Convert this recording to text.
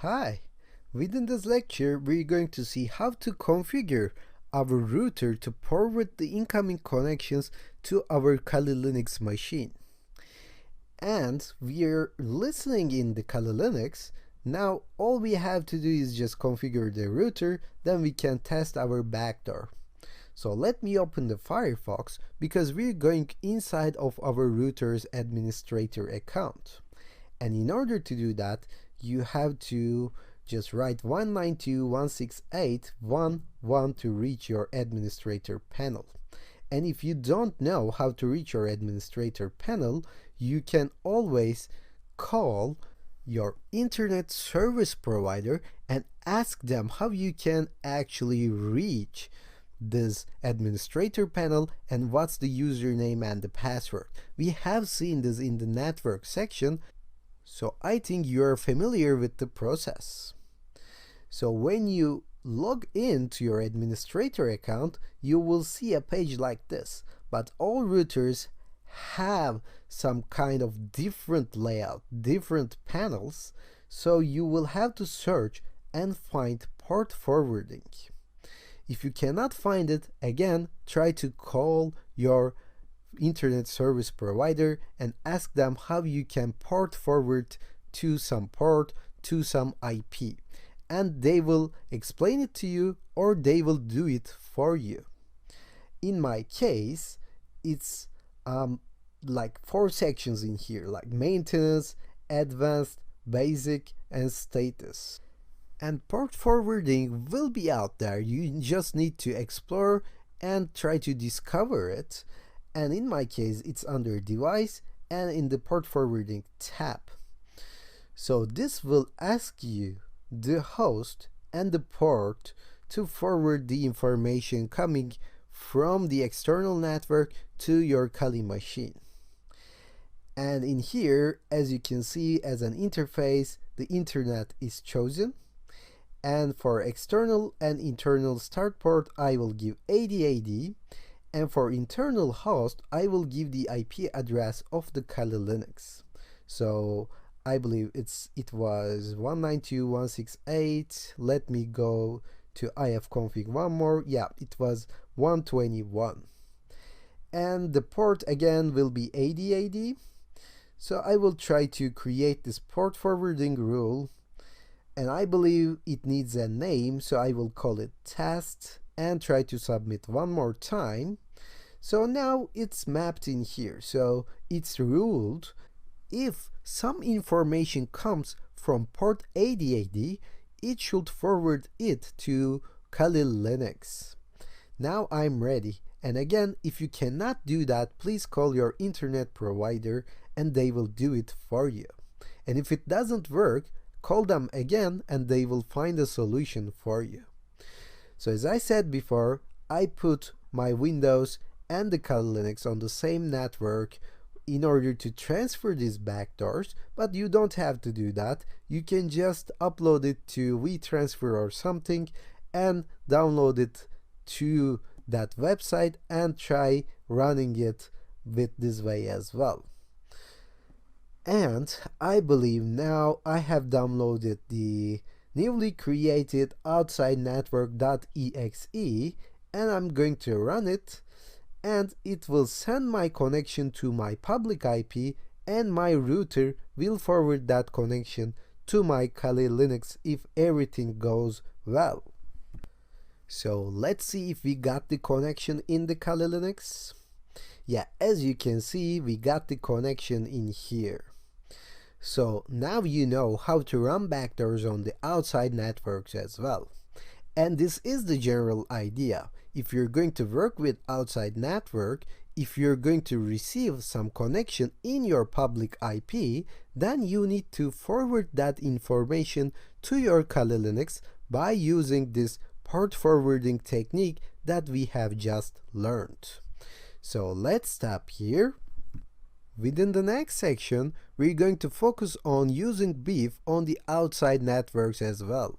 Hi! Within this lecture, we're going to see how to configure our router to forward the incoming connections to our Kali Linux machine. And we're listening in the Kali Linux. Now, all we have to do is just configure the router, then we can test our backdoor. So let me open the Firefox because we're going inside of our router's administrator account. And in order to do that, you have to just write 192.168.1.1 to reach your administrator panel. And if you don't know how to reach your administrator panel, you can always call your internet service provider and ask them how you can actually reach this administrator panel and what's the username and the password. We have seen this in the network section, so I think you're familiar with the process. So when you log into your administrator account, you will see a page like this, but all routers have some kind of different layout, different panels, so you will have to search and find port forwarding. If you cannot find it, again, try to call your internet service provider and ask them how you can port forward to some port, to some IP. And they will explain it to you or they will do it for you. In my case, it's like 4 sections in here, like maintenance, advanced, basic, and status. And port forwarding will be out there. You just need to explore and try to discover it. And in my case, it's under device and in the port forwarding tab. So this will ask you the host and the port to forward the information coming from the external network to your Kali machine. And in here, as you can see, as an interface, the internet is chosen. And for external and internal start port, I will give 8080. And for internal host, I will give the IP address of the Kali Linux. So I believe it was 192.168. Let me go to ifconfig one more. Yeah, it was 121. And the port again will be 8080. So I will try to create this port forwarding rule. And I believe it needs a name, so I will call it test and try to submit one more time. So now it's mapped in here. So it's ruled if some information comes from port 8080, it should forward it to Kali Linux. Now I'm ready. And again, if you cannot do that, please call your internet provider and they will do it for you. And if it doesn't work, call them again and they will find a solution for you. So as I said before, I put my Windows and the Kali Linux on the same network in order to transfer these backdoors, but you don't have to do that. You can just upload it to WeTransfer or something and download it to that website and try running it with this way as well. And I believe now I have downloaded the newly created outside network.exe and I'm going to run it, and it will send my connection to my public IP and my router will forward that connection to my Kali Linux if everything goes well. So let's see if we got the connection in the Kali Linux. Yeah, as you can see, we got the connection in here. So now you know how to run backdoors on the outside networks as well. And this is the general idea. If you're going to work with outside network, if you're going to receive some connection in your public IP, then you need to forward that information to your Kali Linux by using this port forwarding technique that we have just learned. So let's stop here. Within the next section, we're going to focus on using beef on the outside networks as well.